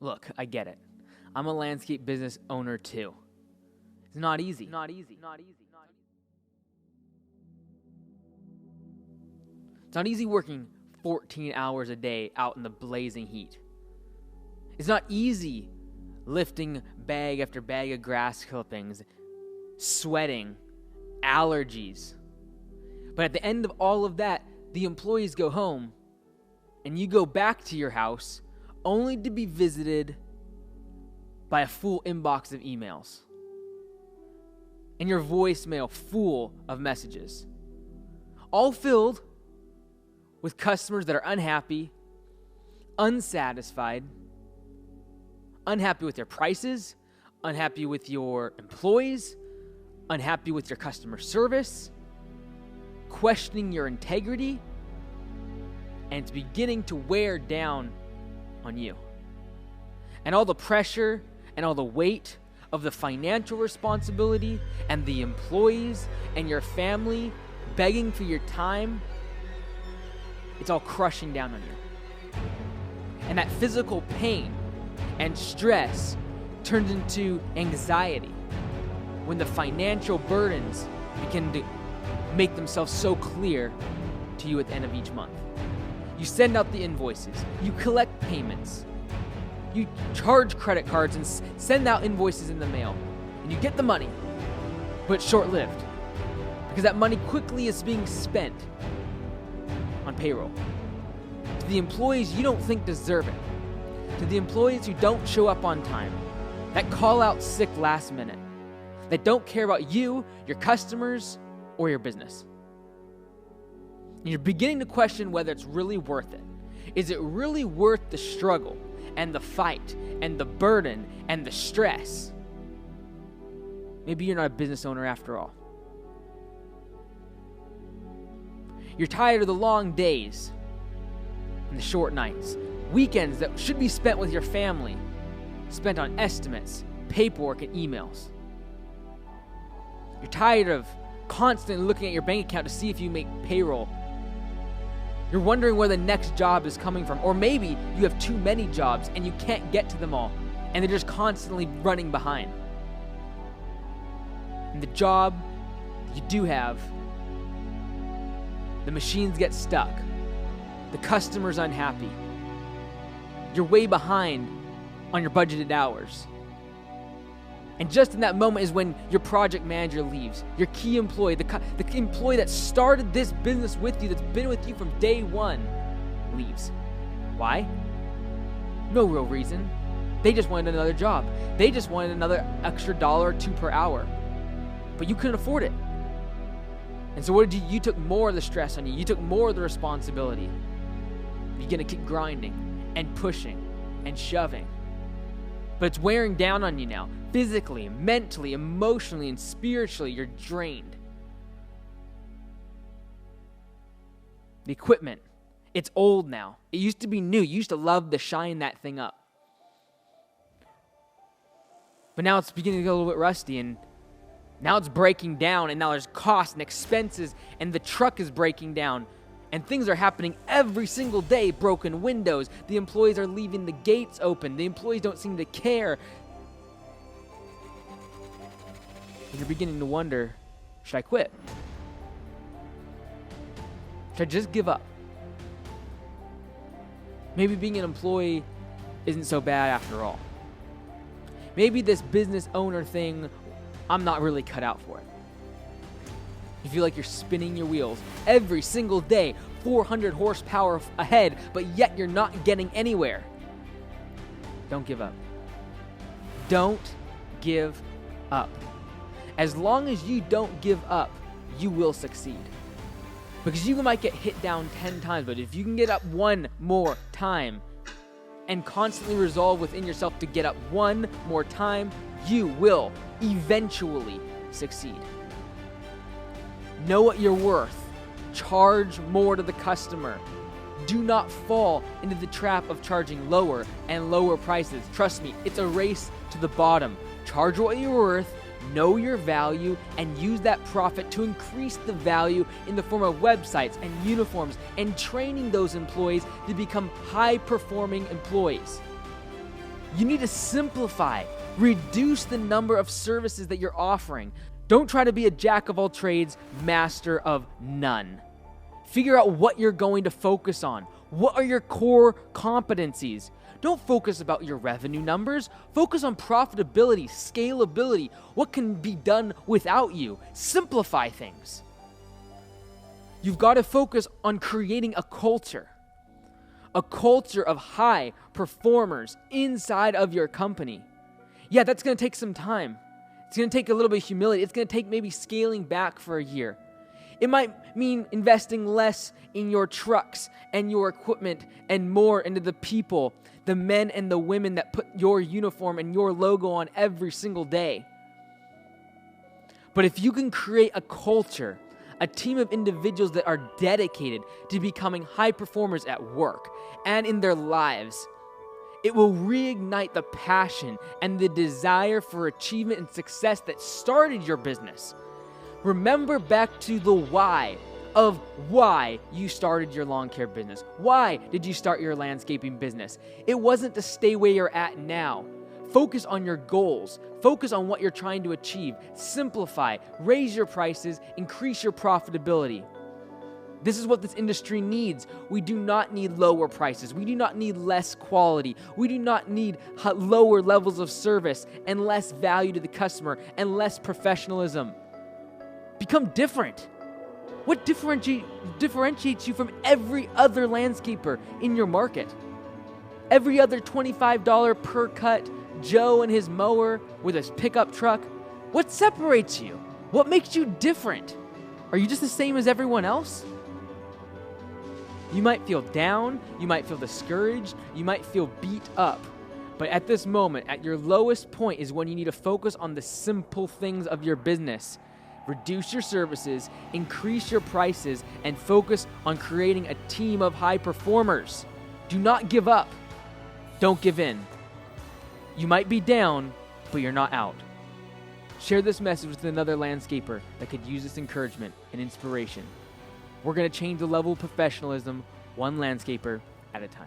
Look, I get it. I'm a landscape business owner too. It's not easy. It's not easy working 14 hours a day out in the blazing heat. It's not easy lifting bag after bag of grass clippings, sweating, allergies. But at the end of all of that, the employees go home and you go back to your house only to be visited by a full inbox of emails and your voicemail full of messages, all filled with customers that are unhappy, unsatisfied, unhappy with their prices, unhappy with your employees, unhappy with your customer service, questioning your integrity, and it's beginning to wear down on you. And all the pressure and all the weight of the financial responsibility and the employees and your family begging for your time, it's all crushing down on you. And that physical pain and stress turns into anxiety when the financial burdens begin to make themselves so clear to you at the end of each month. You send out the invoices, you collect payments, you charge credit cards and send out invoices in the mail, and you get the money, but it's short-lived because that money quickly is being spent on payroll. To the employees you don't think deserve it, to the employees who don't show up on time, that call out sick last minute, that don't care about you, your customers, or your business. And you're beginning to question whether it's really worth it. Is it really worth the struggle and the fight and the burden and the stress? Maybe you're not a business owner after all. You're tired of the long days and the short nights, weekends that should be spent with your family, spent on estimates, paperwork, and emails. You're tired of constantly looking at your bank account to see if you make payroll. You're wondering where the next job is coming from. Or maybe you have too many jobs and you can't get to them all, and they're just constantly running behind. And the job you do have, the machines get stuck. The customer's unhappy. You're way behind on your budgeted hours. And just in that moment is when your project manager leaves, your key employee, the employee that started this business with you, that's been with you from day one, leaves. Why? No real reason. They just wanted another job. They just wanted another extra $1 or $2 per hour. But you couldn't afford it. And so what did you? You took more of the stress on you. You took more of the responsibility. You're going to keep grinding and pushing and shoving. But it's wearing down on you now. Physically, mentally, emotionally, and spiritually, you're drained. The equipment, it's old now. It used to be new. You used to love to shine that thing up. But now it's beginning to get a little bit rusty, and now it's breaking down, and now there's costs and expenses, and the truck is breaking down. And things are happening every single day. Broken windows. The employees are leaving the gates open. The employees don't seem to care. And you're beginning to wonder, should I quit? Should I just give up? Maybe being an employee isn't so bad after all. Maybe this business owner thing, I'm not really cut out for it. You feel like you're spinning your wheels every single day, 400 horsepower ahead, but yet you're not getting anywhere. Don't give up. Don't give up. As long as you don't give up, you will succeed. Because you might get hit down 10 times, but if you can get up one more time and constantly resolve within yourself to get up one more time, you will eventually succeed. Know what you're worth. Charge more to the customer. Do not fall into the trap of charging lower and lower prices. Trust me, it's a race to the bottom. Charge what you're worth, know your value, and use that profit to increase the value in the form of websites and uniforms and training those employees to become high-performing employees. You need to simplify, reduce the number of services that you're offering. Don't try to be a jack of all trades, master of none. Figure out what you're going to focus on. What are your core competencies? Don't focus about your revenue numbers. Focus on profitability, scalability, what can be done without you. Simplify things. You've got to focus on creating a culture of high performers inside of your company. Yeah, that's going to take some time. It's going to take a little bit of humility. It's going to take maybe scaling back for a year. It might mean investing less in your trucks and your equipment and more into the people, the men and the women that put your uniform and your logo on every single day. But if you can create a culture, a team of individuals that are dedicated to becoming high performers at work and in their lives, it will reignite the passion and the desire for achievement and success that started your business. Remember back to the why of why you started your lawn care business. Why did you start your landscaping business? It wasn't to stay where you're at now. Focus on your goals. Focus on what you're trying to achieve. Simplify, raise your prices, increase your profitability. This is what this industry needs. We do not need lower prices. We do not need less quality. We do not need lower levels of service and less value to the customer and less professionalism. Become different. What differentiates you from every other landscaper in your market? Every other $25 per cut Joe and his mower with his pickup truck? What separates you? What makes you different? Are you just the same as everyone else? You might feel down, you might feel discouraged, you might feel beat up. But at this moment, at your lowest point is when you need to focus on the simple things of your business. Reduce your services, increase your prices, and focus on creating a team of high performers. Do not give up. Don't give in. You might be down, but you're not out. Share this message with another landscaper that could use this encouragement and inspiration. We're going to change the level of professionalism one landscaper at a time.